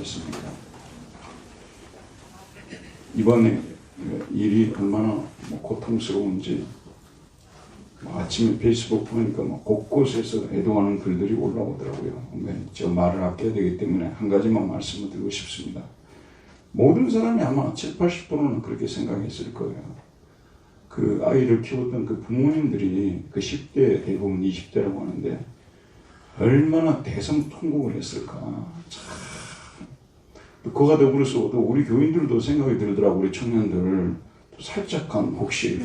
하겠습니다. 이번에 일이 얼마나 고통스러운지 아침에 페이스북 보니까 곳곳에서 애도하는 글들이 올라오더라고요. 저 말을 아껴야 되기 때문에 한 가지만 말씀을 드리고 싶습니다. 모든 사람이 아마 70, 80%는 그렇게 생각했을 거예요. 그 아이를 키웠던 그 부모님들이 그 10대, 대부분 20대라고 하는데 얼마나 대성통곡을 했을까. 참. 그거가 더불어서 또 우리 교인들도 생각이 들더라고. 우리 청년들 살짝한 혹시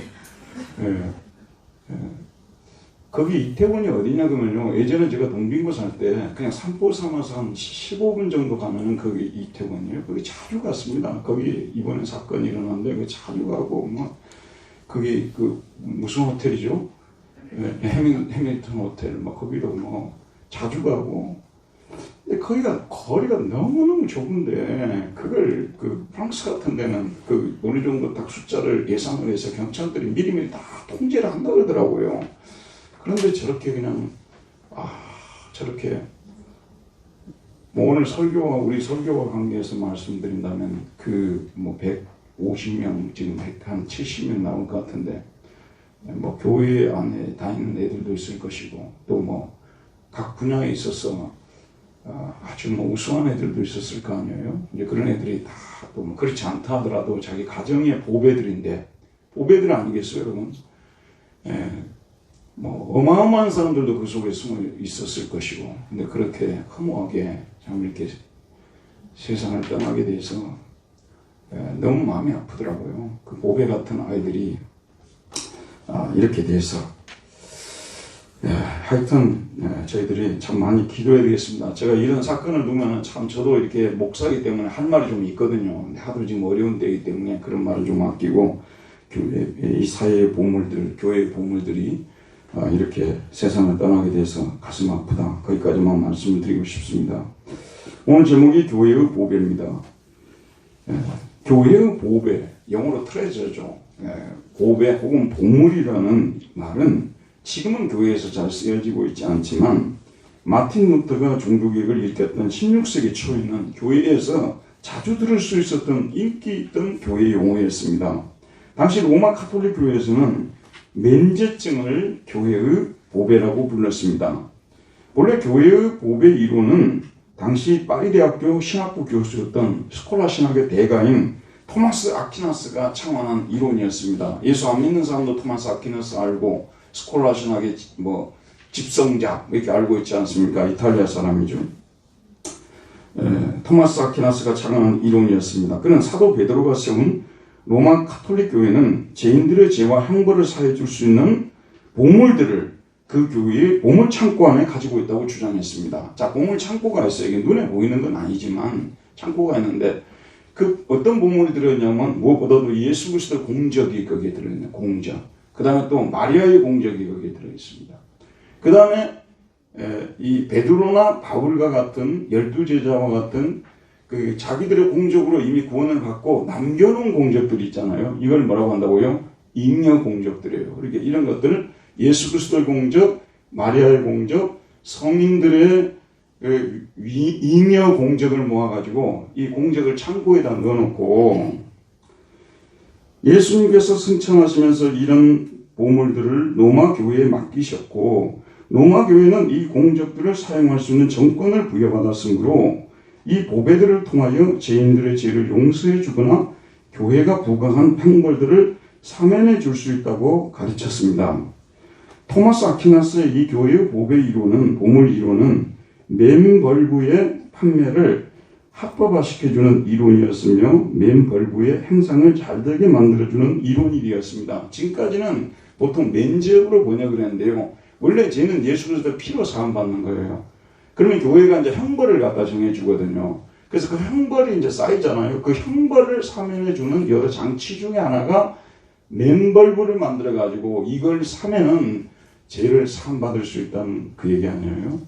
거기 이태원이 어디냐 그러면요, 예전에 제가 동빙고 살 때 그냥 산보 삼아서 한 15분 정도 가면은 거기 이태원이에요. 거기 자주 갔습니다. 거기 이번에 사건이 일어났는데 그 자주 가고 거기 그 무슨 호텔이죠? 해밀턴 호텔 거기도 자주 가고. 근데 거기가 거리가 너무너무 좁은데 그걸 그 프랑스 같은 데는 그 어느 정도 딱 숫자를 예상을 해서 경찰들이 미리미리 다 통제를 한다고 그러더라고요. 그런데 저렇게 그냥 저렇게 오늘 설교와 우리 설교와 관계해서 말씀드린다면 150명 지금 한 70명 나올 것 같은데 교회 안에 다니는 애들도 있을 것이고 또 각 분야에 있어서 아주 우수한 애들도 있었을 거 아니에요. 이제 그런 애들이 다 또 그렇지 않다 하더라도 자기 가정의 보배들인데 보배들 아니겠어요, 여러분? 어마어마한 사람들도 그 속에 숨어 있었을 것이고, 근데 그렇게 허무하게 참 이렇게 세상을 떠나게 돼서 너무 마음이 아프더라고요. 그 보배 같은 아이들이 이렇게 돼서 하여튼 저희들이 참 많이 기도해야 되겠습니다. 제가 이런 사건을 두면 참 저도 이렇게 목사이기 때문에 할 말이 좀 있거든요. 근데 하도 지금 어려운 때이기 때문에 그런 말을 좀 아끼고 이 사회의 보물들, 교회의 보물들이 이렇게 세상을 떠나게 돼서 가슴 아프다. 거기까지만 말씀을 드리고 싶습니다. 오늘 제목이 교회의 보배입니다. 교회의 보배, 영어로 트레저죠. 보배 혹은 보물이라는 말은 지금은 교회에서 잘 쓰여지고 있지 않지만 마틴 루터가 종교개혁을 일으켰던 16세기 초에는 교회에서 자주 들을 수 있었던 인기 있던 교회 용어였습니다. 당시 로마 카톨릭 교회에서는 면제증을 교회의 보배라고 불렀습니다. 본래 교회의 보배 이론은 당시 파리 대학교 신학부 교수였던 스콜라 신학의 대가인 토마스 아퀴나스가 창안한 이론이었습니다. 예수 안 믿는 사람도 토마스 아퀴나스 알고 스콜라 신학의 집성자 이렇게 알고 있지 않습니까? 이탈리아 사람이죠. 토마스 아퀴나스가 창안한 이론이었습니다. 그는 사도 베드로가 세운 로마 카톨릭 교회는 죄인들의 죄와 형벌을 사해 줄 수 있는 보물들을 그 교회의 보물 창고 안에 가지고 있다고 주장했습니다. 자, 보물 창고가 있어요. 이게 눈에 보이는 건 아니지만 창고가 있는데 그 어떤 보물이 들어있냐면 무엇보다도 예수 그리스도의 공적이 거기에 들어있는 공적. 그 다음에 또 마리아의 공적이 거기에 들어있습니다. 그 다음에 이 베드로나 바울과 같은 12제자와 같은 그 자기들의 공적으로 이미 구원을 받고 남겨놓은 공적들이 있잖아요. 이걸 뭐라고 한다고요? 잉여 공적들이에요. 그러니까 이런 것들을 예수 그리스도의 공적, 마리아의 공적, 성인들의 잉여 공적을 모아가지고 이 공적을 창고에다 넣어놓고 예수님께서 승천하시면서 이런 보물들을 로마 교회에 맡기셨고 로마 교회는 이 공적들을 사용할 수 있는 정권을 부여받았으므로 이 보배들을 통하여 죄인들의 죄를 용서해 주거나 교회가 부과한 형벌들을 사면해 줄 수 있다고 가르쳤습니다. 토마스 아퀴나스의 이 교회의 보배 이론은, 보물 이론은 맨벌브의 판매를 합법화시켜주는 이론이었으며 맨벌브의 행상을 잘 되게 만들어주는 이론이 되었습니다. 지금까지는 보통 면제업으로 번역을 했는데요. 원래 죄는 예수 그리스도의 피로 사함받는 거예요. 그러면 교회가 이제 형벌을 갖다 정해주거든요. 그래서 그 형벌이 이제 쌓이잖아요. 그 형벌을 사면해주는 여러 장치 중에 하나가 맨벌브를 만들어가지고 이걸 사면은 죄를 사함받을 수 있다는 그 얘기 아니에요.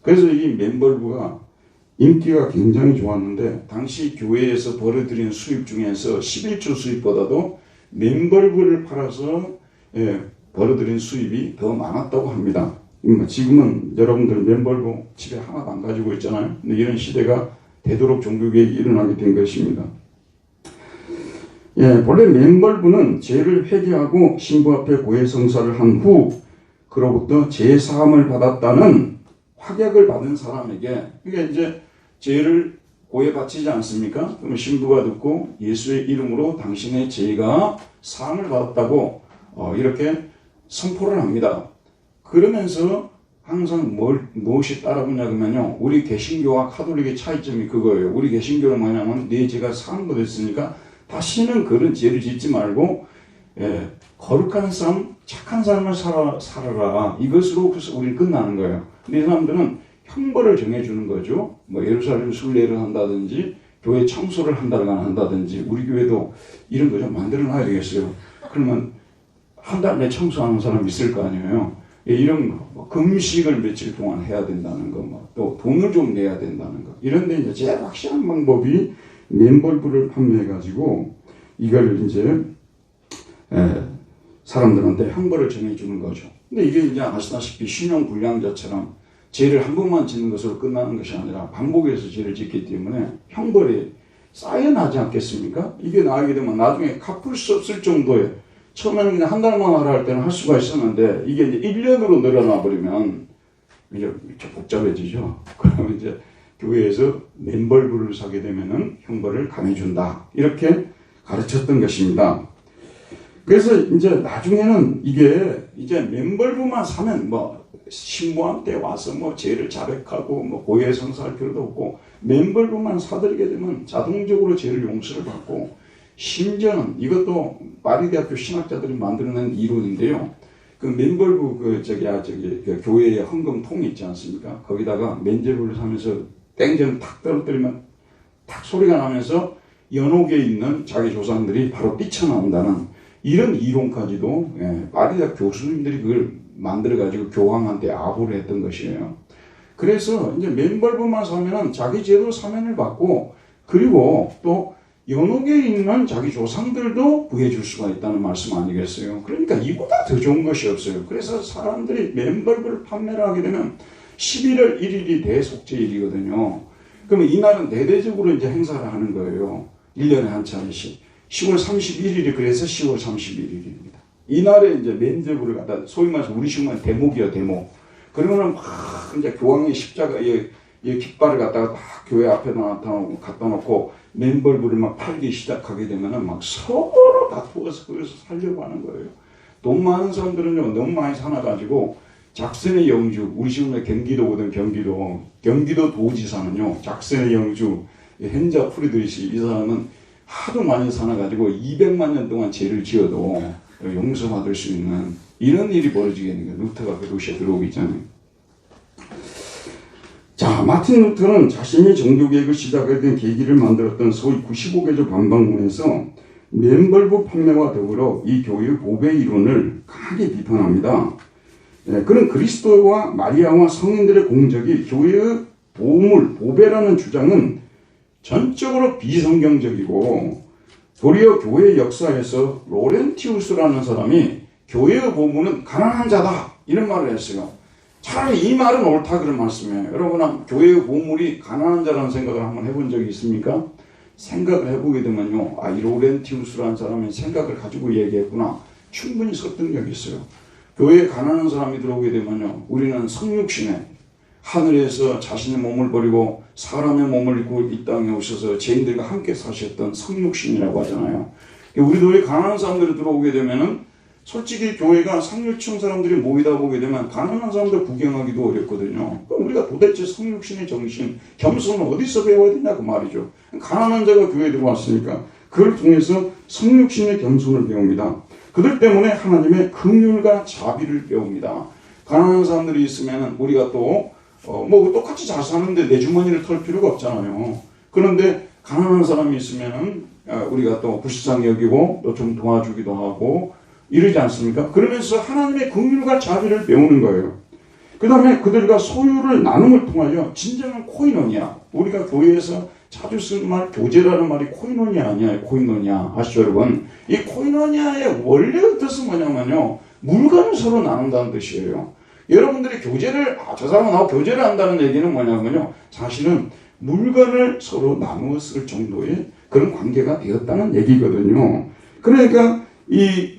그래서 이 맨벌브가 인기가 굉장히 좋았는데 당시 교회에서 벌어들인 수입 중에서 11조 수입보다도 맨벌브를 팔아서 벌어들인 수입이 더 많았다고 합니다. 지금은 여러분들 맨벌브 집에 하나도 안 가지고 있잖아요. 근데 이런 시대가 되도록 종교개혁이 일어나게 된 것입니다. 예, 본래 맨벌부는 죄를 회개하고 신부 앞에 고해성사를 한 후 그로부터 제사함을 받았다는 확약을 받은 사람에게, 이게 이제 죄를 고해 바치지 않습니까? 그러면 신부가 듣고 예수의 이름으로 당신의 죄가 사함을 받았다고 이렇게 선포를 합니다. 그러면서 항상 무엇이 따라붙냐 그러면요, 우리 개신교와 카톨릭의 차이점이 그거예요. 우리 개신교는 뭐냐면 내 죄가 사함 받았으니까 다시는 그런 죄를 짓지 말고 거룩한 삶, 착한 삶을 살아라. 이것으로 그래서 우리는 끝나는 거예요. 근데 이 사람들은 형벌을 정해주는 거죠. 뭐 예루살렘 순례를 한다든지 교회 청소를 한다든지 우리 교회도 이런 거 좀 만들어 놔야 되겠어요. 그러면 한 달 내 청소하는 사람 있을 거 아니에요. 이런 거, 뭐 금식을 며칠 동안 해야 된다는 거, 뭐 또 돈을 좀 내야 된다는 거. 이런데 이제 제일 확실한 방법이 맨벌부를 판매해가지고 이걸 이제 사람들한테 형벌을 정해주는 거죠. 근데 이게 이제 아시다시피 신용 불량자처럼 죄를 한 번만 짓는 것으로 끝나는 것이 아니라 반복해서 죄를 짓기 때문에 형벌이 쌓여나지 않겠습니까? 이게 나오게 되면 나중에 갚을 수 없을 정도의, 처음에는 그냥 한 달만 하라 할 때는 할 수가 있었는데 이게 이제 1년으로 늘어나 버리면 이제 복잡해지죠. 그러면 이제 교회에서 맨벌부를 사게 되면은 형벌을 감해준다. 이렇게 가르쳤던 것입니다. 그래서 이제 나중에는 이게 이제 맨벌부만 사면 뭐 신부한테 와서 뭐 죄를 자백하고 뭐 고해 성사할 필요도 없고 맨벌부만 사들이게 되면 자동적으로 죄를 용서를 받고, 심지어는 이것도 파리대학교 신학자들이 만들어낸 이론인데요. 그 맨벌부 그 교회의 헌금통이 있지 않습니까? 거기다가 맨제부를 사면서 땡전을 탁 떨어뜨리면 탁 소리가 나면서 연옥에 있는 자기 조상들이 바로 뛰쳐나온다는 이런 이론까지도 파리대학 교수님들이 그걸 만들어가지고 교황한테 아부를 했던 것이에요. 그래서 이제 맨벌부만 사면은 자기 죄도 사면을 받고, 그리고 또 연옥에 있는 자기 조상들도 구해줄 수가 있다는 말씀 아니겠어요? 그러니까 이보다 더 좋은 것이 없어요. 그래서 사람들이 맨벌부를 판매를 하게 되면 11월 1일이 대속죄일이거든요. 그러면 이날은 대대적으로 이제 행사를 하는 거예요. 1년에 한 차례씩. 10월 31일이 그래서 10월 31일입니다. 이날에 이제 맨제부를 갖다, 소위 말해서 우리 식으로 대목이야, 대목. 그러면은 막 이제 교황의 십자가에 깃발을 갖다가 딱 교회 앞에 갖다 놓고 맨벌부를 막 팔기 시작하게 되면은 막 서로 다투어서 그래서 살려고 하는 거예요. 돈 많은 사람들은요, 너무 많이 사놔가지고 작선의 영주, 우리 지금 경기도거든, 경기도 도지사는요, 작선의 영주, hen자 프리드리시, 이 사람은 하도 많이 사놔가지고 200만 년 동안 죄를 지어도 용서받을 수 있는 이런 일이 벌어지게 되는 거예요. 루터가 그 도시에 들어오기 전에. 자, 마틴 루터는 자신이 종교개혁을 시작하게 된 계기를 만들었던 소위 95개조 반박문에서 맨벌부 판매와 더불어 이 교회의 보배 이론을 강하게 비판합니다. 그런 그리스도와 마리아와 성인들의 공적이 교회의 보배라는 주장은 전적으로 비성경적이고, 도리어 교회 역사에서 로렌티우스라는 사람이 교회의 보물은 가난한 자다 이런 말을 했어요. 차라리 이 말은 옳다 그런 말씀이에요. 여러분, 교회의 보물이 가난한 자라는 생각을 한번 해본 적이 있습니까? 생각을 해보게 되면요, 이 로렌티우스라는 사람이 생각을 가지고 얘기했구나, 충분히 설득력이 있어요. 교회에 가난한 사람이 들어오게 되면요, 우리는 성육신에 하늘에서 자신의 몸을 버리고 사람의 몸을 입고 이 땅에 오셔서 죄인들과 함께 사셨던 성육신이라고 하잖아요. 우리도 왜 가난한 사람들이 들어오게 되면은 솔직히 교회가 상류층 사람들이 모이다 보게 되면 가난한 사람들 구경하기도 어렵거든요. 그럼 우리가 도대체 성육신의 정신, 겸손은 어디서 배워야 되냐 그 말이죠. 가난한 자가 교회에 들어왔으니까 그걸 통해서 성육신의 겸손을 배웁니다. 그들 때문에 하나님의 긍휼과 자비를 배웁니다. 가난한 사람들이 있으면 우리가 또 뭐 똑같이 잘 사는데 내 주머니를 털 필요가 없잖아요. 그런데 가난한 사람이 있으면 우리가 또 불쌍히 여기고 또 좀 도와주기도 하고 이러지 않습니까? 그러면서 하나님의 긍휼과 자비를 배우는 거예요. 그 다음에 그들과 소유를 나눔을 통하여 진정한 코이노니아, 우리가 교회에서 자주 쓰는 말 교제라는 말이 코이노니아 아니에요. 코이노니아 아시죠 여러분? 이 코이노니아의 원래의 뜻은 뭐냐면요, 물건을 서로 나눈다는 뜻이에요. 여러분들이 교제를, 저 사람은 나하고 교제를 한다는 얘기는 뭐냐면요, 사실은 물건을 서로 나누어 쓸 정도의 그런 관계가 되었다는 얘기거든요. 그러니까 이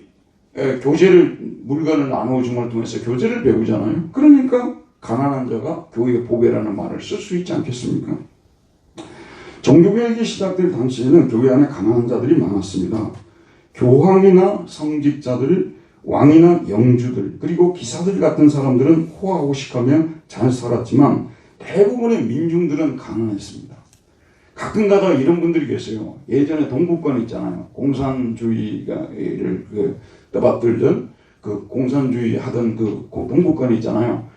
교제를, 물건을 나누어 줌을 통해서 교제를 배우잖아요. 그러니까 가난한 자가 교회의 보배라는 말을 쓸 수 있지 않겠습니까? 종교개혁이 시작될 당시에는 교회 안에 가난한 자들이 많았습니다. 교황이나 성직자들, 왕이나 영주들, 그리고 기사들 같은 사람들은 호화호식하며 잘 살았지만 대부분의 민중들은 가난했습니다. 가끔가다 이런 분들이 계세요. 예전에 동구권 있잖아요. 공산주의를 떠받들던 그 공산주의 하던 그 동구권 있잖아요.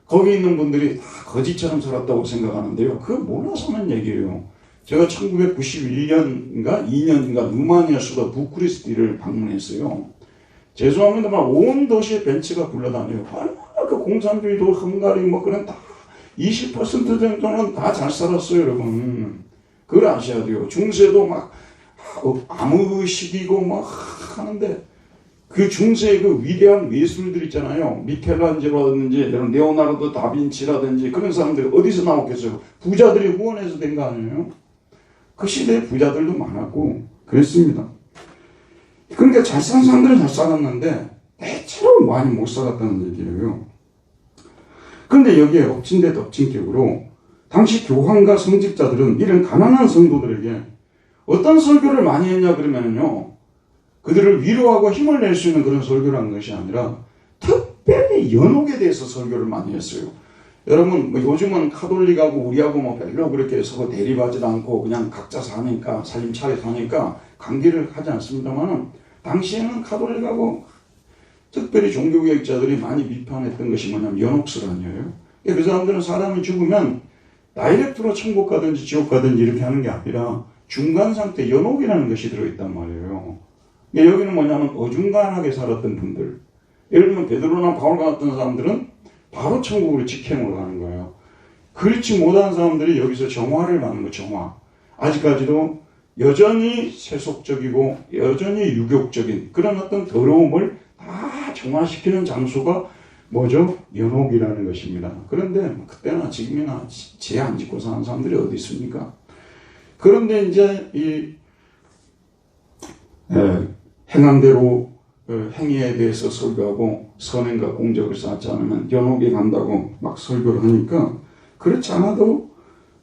거기 있는 분들이 다 거지처럼 살았다고 생각하는데요. 그거 몰라서 하는 얘기예요. 제가 1991년인가 2년인가 루마니아 수도 부쿠레스티를 방문했어요. 죄송합니다만 온 도시에 벤츠가 굴러다녀요. 얼마나 그 공산주의도 헝가리 뭐 그런 다 20% 정도는 다 잘 살았어요, 여러분. 그걸 아셔야 돼요. 중세도 막 암흑시기고 막 하는데 그 중세의 그 위대한 예술들 있잖아요. 미켈란젤로라든지 레오나르도 다빈치라든지 그런 사람들이 어디서 나왔겠어요? 부자들이 후원해서 된 거 아니에요? 그 시대에 부자들도 많았고 그랬습니다. 그러니까 잘 사는 사람들은 잘 살았는데 대체로 많이 못 살았다는 얘기예요. 그런데 여기에 엎친 데 덮친 격으로 당시 교황과 성직자들은 이런 가난한 성도들에게 어떤 설교를 많이 했냐 그러면요, 그들을 위로하고 힘을 낼 수 있는 그런 설교를 한 것이 아니라 특별히 연옥에 대해서 설교를 많이 했어요. 여러분 뭐 요즘은 카톨릭하고 우리하고 뭐 별로 그렇게 서로 대립하지도 않고 그냥 각자 사니까 살림차려 사니까 관계를 하지 않습니다만 당시에는 카톨릭하고 특별히 종교개혁자들이 많이 비판했던 것이 뭐냐면 연옥설아니에요. 그 사람들은 사람이 죽으면 다이렉트로 천국 가든지 지옥 가든지 이렇게 하는 게 아니라 중간 상태 연옥이라는 것이 들어있단 말이에요. 여기는 뭐냐면 어중간하게 살았던 분들, 예를 들면 베드로나 바울 같은 사람들은 바로 천국으로 직행으로 가는 거예요. 그렇지 못한 사람들이 여기서 정화를 받는 거예요. 정화. 아직까지도 여전히 세속적이고 여전히 유격적인 그런 어떤 더러움을 다 정화시키는 장소가 뭐죠? 연옥이라는 것입니다. 그런데 그때나 지금이나 죄 안 짓고 사는 사람들이 어디 있습니까? 그런데 이제 이 행한대로 행위에 대해서 설교하고 선행과 공적을 쌓지 않으면 연옥에 간다고 막 설교를 하니까 그렇지 않아도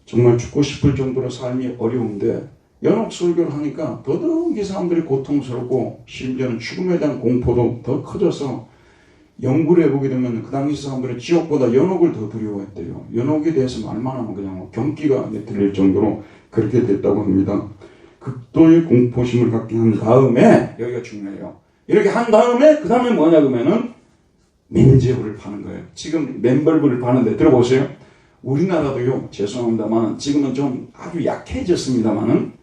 정말 죽고 싶을 정도로 삶이 어려운데 연옥 설교를 하니까 더더욱 이 사람들이 고통스럽고 심지어는 죽음에 대한 공포도 더 커져서 연구를 해보게 되면 그 당시 사람들은 지옥보다 연옥을 더 두려워했대요. 연옥에 대해서 말만 하면 그냥 경기가 들릴 정도로 그렇게 됐다고 합니다. 극도의 공포심을 갖게 한 다음에, 여기가 중요해요. 이렇게 한 다음에 그 다음에 뭐냐 그러면은 맨제부를 파는 거예요. 지금 맨벌브를 파는데 들어보세요. 우리나라도요, 죄송합니다만 지금은 좀 아주 약해졌습니다만은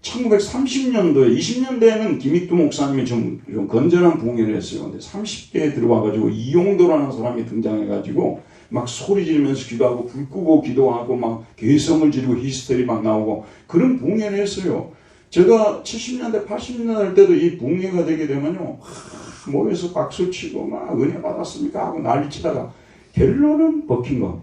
1930년도에 20년대에는 김익두 목사님이 좀 건전한 붕괴를 했어요. 근데 30대에 들어와가지고 이용도라는 사람이 등장해가지고 막 소리 지르면서 기도하고 불 끄고 기도하고 막 개성을 지르고 히스테리 막 나오고 그런 붕괴를 했어요. 제가 70년대 80년대 할 때도 이 붕괴가 되게 되면요, 모여서 박수 치고 막 은혜 받았습니까 하고 난리치다가 결론은 버킹엄,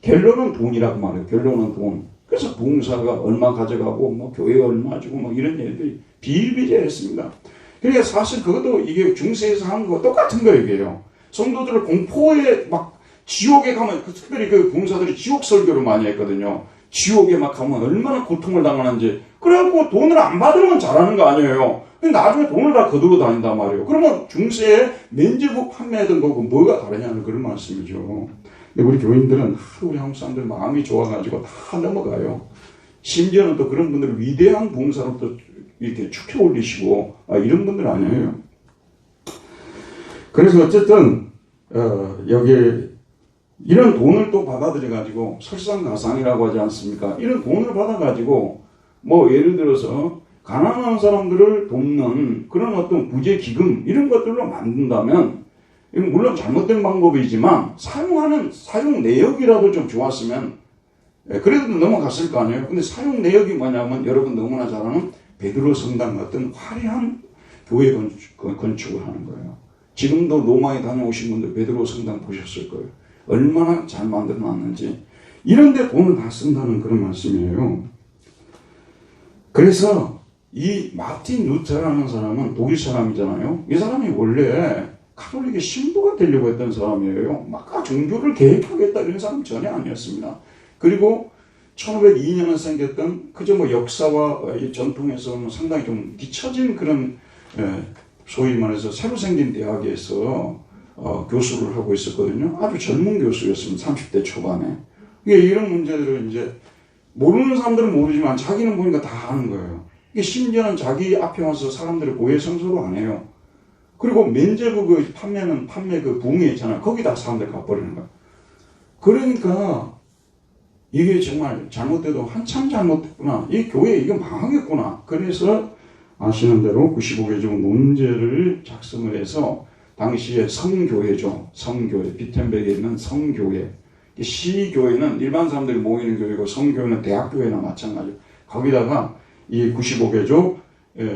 결론은 돈이라고 말해요. 결론은 돈. 그래서 봉사가 얼마 가져가고 뭐 교회 얼마 주고 뭐 이런 일들이 비일비재했습니다. 그러니까 사실 그것도 이게 중세에서 하는 거 똑같은 거 얘기예요. 성도들을 공포에 막 지옥에 가면 특별히 그 봉사들이 지옥 설교를 많이 했거든요. 지옥에 막 가면 얼마나 고통을 당하는지. 그래갖고 돈을 안 받으면 잘하는 거 아니에요. 근데 나중에 돈을 다 거두고 다닌단 말이에요. 그러면 중세에 면제부 판매하던 거고 뭐가 다르냐는 그런 말씀이죠. 근데 우리 교인들은 우리 한국 사람들 마음이 좋아가지고 다 넘어가요. 심지어는 또 그런 분들을 위대한 봉사로 또 이렇게 축혀 올리시고 이런 분들 아니에요. 그래서 어쨌든 여기에 이런 돈을 또 받아들여가지고 설상가상이라고 하지 않습니까? 이런 돈을 받아가지고 뭐 예를 들어서 가난한 사람들을 돕는 그런 어떤 구제기금 이런 것들로 만든다면 물론 잘못된 방법이지만 사용 내역이라도 좀 좋았으면 그래도 넘어갔을 거 아니에요. 근데 사용 내역이 뭐냐면 여러분 너무나 잘 아는 베드로 성당 같은 화려한 교회 건축을 하는 거예요. 지금도 로마에 다녀오신 분들 베드로 성당 보셨을 거예요. 얼마나 잘 만들어놨는지. 이런데 돈을 다 쓴다는 그런 말씀이에요. 그래서 이 마틴 루터라는 사람은 독일 사람이잖아요. 이 사람이 원래 카톨릭의 신부가 되려고 했던 사람이에요. 막 종교를 개혁하겠다 이런 사람은 전혀 아니었습니다. 그리고 1502년에 생겼던 그저 뭐 역사와 이 전통에서는 상당히 좀 뒤처진 그런 소위 말해서 새로 생긴 대학에서 교수를 하고 있었거든요. 아주 젊은 교수였습니다. 30대 초반에. 이런 문제들을 이제 모르는 사람들은 모르지만 자기는 보니까 다 아는 거예요. 심지어는 자기 앞에 와서 사람들을 고해성사도 안 해요. 그리고 면제부 그 판매 그 부흥회 있잖아요. 거기다 사람들 가버리는 거예요. 그러니까 이게 정말 잘못돼도 한참 잘못됐구나. 이 교회 이거 망하겠구나. 그래서 아시는 대로 95개조 논제를 작성을 해서 당시에 성교회죠. 성교회. 비텐베르에 있는 성교회. 시교회는 일반 사람들이 모이는 교회고 성교회는 대학교회나 마찬가지예요. 거기다가 이 95개조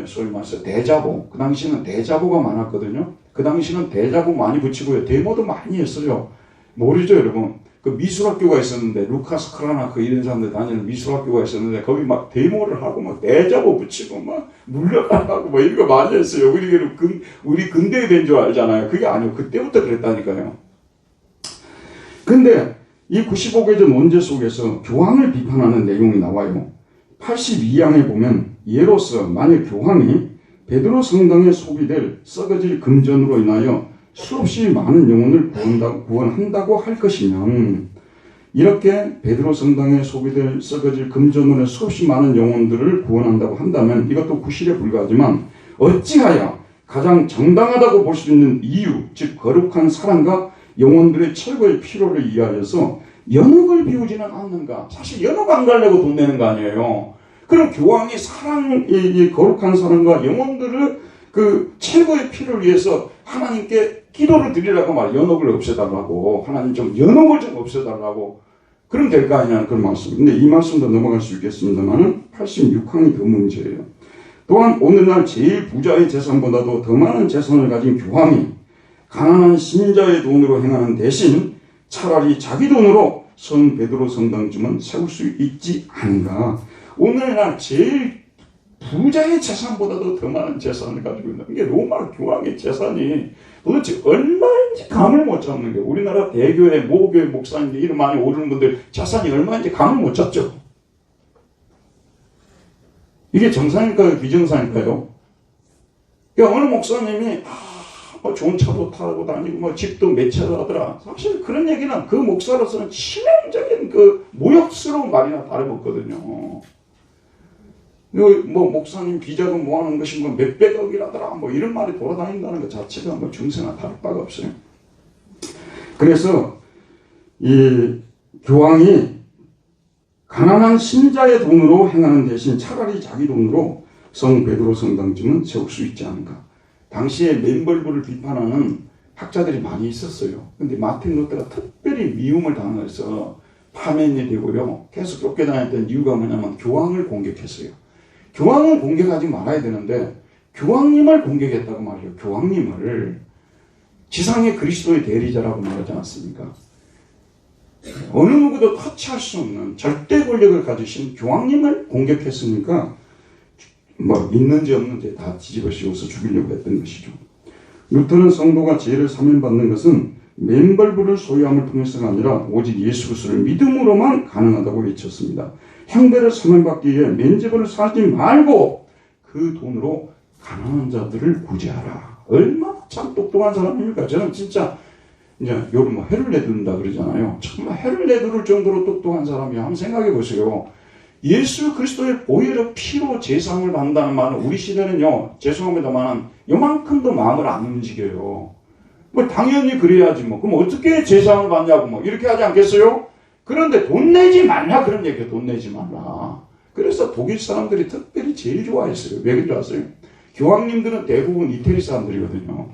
소위 말해서 대자보. 그 당시에는 대자보가 많았거든요. 그 당시에는 대자보 많이 붙이고요. 데모도 많이 했어요. 모르죠 여러분. 그 미술학교가 있었는데 루카스 크라나크 이런 사람들 다니는 미술학교가 있었는데 거기 막 데모를 하고 막 대자보 붙이고 막 물려가고 막 이런 거 많이 했어요. 우리 근대에 된 줄 알잖아요. 그게 아니고 그때부터 그랬다니까요. 근데 이 95개조 논제 속에서 교황을 비판하는 내용이 나와요. 82항에 보면 예로서 만일 교황이 베드로 성당에 소비될 썩어질 금전으로 인하여 수없이 많은 영혼을 구원한다고 할 것이면 이렇게 베드로 성당에 소비될 썩어질 금전으로 수없이 많은 영혼들을 구원한다고 한다면 이것도 구실에 불과하지만 어찌하여 가장 정당하다고 볼 수 있는 이유 즉 거룩한 사랑과 영혼들의 철거의 필요를 이해하여서 연옥을 비우지는 않는가. 사실 연옥 안 가려고 돈 내는 거 아니에요. 그럼 교황이 이 거룩한 사랑과 영혼들을 그 최고의 필요를 위해서 하나님께 기도를 드리라고 연옥을 없애달라고 하나님 좀 연옥을 좀 없애달라고 그럼 될 거 아니냐는 그런 말씀. 근데 이 말씀도 넘어갈 수 있겠습니다만은 86항이 더 문제예요. 또한 오늘날 제일 부자의 재산보다도 더 많은 재산을 가진 교황이 가난한 신자의 돈으로 행하는 대신 차라리 자기 돈으로 성 베드로 성당쯤은 세울 수 있지 않은가. 오늘날 제일 부자의 재산보다도 더 많은 재산을 가지고 있는 게 로마 교황의 재산이 도대체 얼마인지 감을 못 잡는 게 우리나라 대교회 모교회 목사님들 이름 많이 오르는 분들 재산이 얼마인지 감을 못 잡죠. 이게 정상일까요? 비정상일까요? 그러니까 어느 목사님이 뭐 좋은 차도 타고 다니고 뭐 집도 몇 채 하더라. 사실 그런 얘기는 그 목사로서는 치명적인 그 모욕스러운 말이나 다름없거든요. 뭐 목사님 비자금 모아놓은 것이 뭐 몇백억이라더라 뭐 이런 말이 돌아다닌다는 것 자체가 뭐 중세나 다를 바가 없어요. 그래서 이 교황이 가난한 신자의 돈으로 행하는 대신 차라리 자기 돈으로 성 베드로 성당쯤은 세울 수 있지 않은가. 당시에 맨벌부를 비판하는 학자들이 많이 있었어요. 근데 마틴 루터가 특별히 미움을 당해서 파면이 되고요. 계속 쫓겨다녔던 이유가 뭐냐면 교황을 공격했어요. 교황은 공격하지 말아야 되는데 교황님을 공격했다고 말이에요. 교황님을 지상의 그리스도의 대리자라고 말하지 않았습니까? 어느 누구도 터치할 수 없는 절대 권력을 가지신 교황님을 공격했으니까 뭐 있는지 없는지 다 뒤집어 씌워서 죽이려고 했던 것이죠. 루터는 성도가 죄를 사면받는 것은 맨벌부를 소유함을 통해서가 아니라 오직 예수 그리스도를 믿음으로만 가능하다고 외쳤습니다. 형배를 사면받기 위해 맨제벌을 사지 말고 그 돈으로 가난한 자들을 구제하라. 얼마나 참 똑똑한 사람입니까? 저는 진짜 이제 요즘 뭐 해를 내두른다 그러잖아요. 정말 해를 내두를 정도로 똑똑한 사람이야. 한번 생각해 보세요. 예수 그리스도의 보혈의 피로 제사함을 받는다는 말은 우리 시대는요, 죄송합니다만 요만큼도 마음을 안 움직여요. 뭐 당연히 그래야지 뭐. 그럼 어떻게 제사함을 받냐고 뭐 이렇게 하지 않겠어요? 그런데 돈 내지 말라 그런 얘기예요. 돈 내지 말라. 그래서 독일 사람들이 특별히 제일 좋아했어요. 왜 그런지 아세요? 교황님들은 대부분 이태리 사람들이거든요.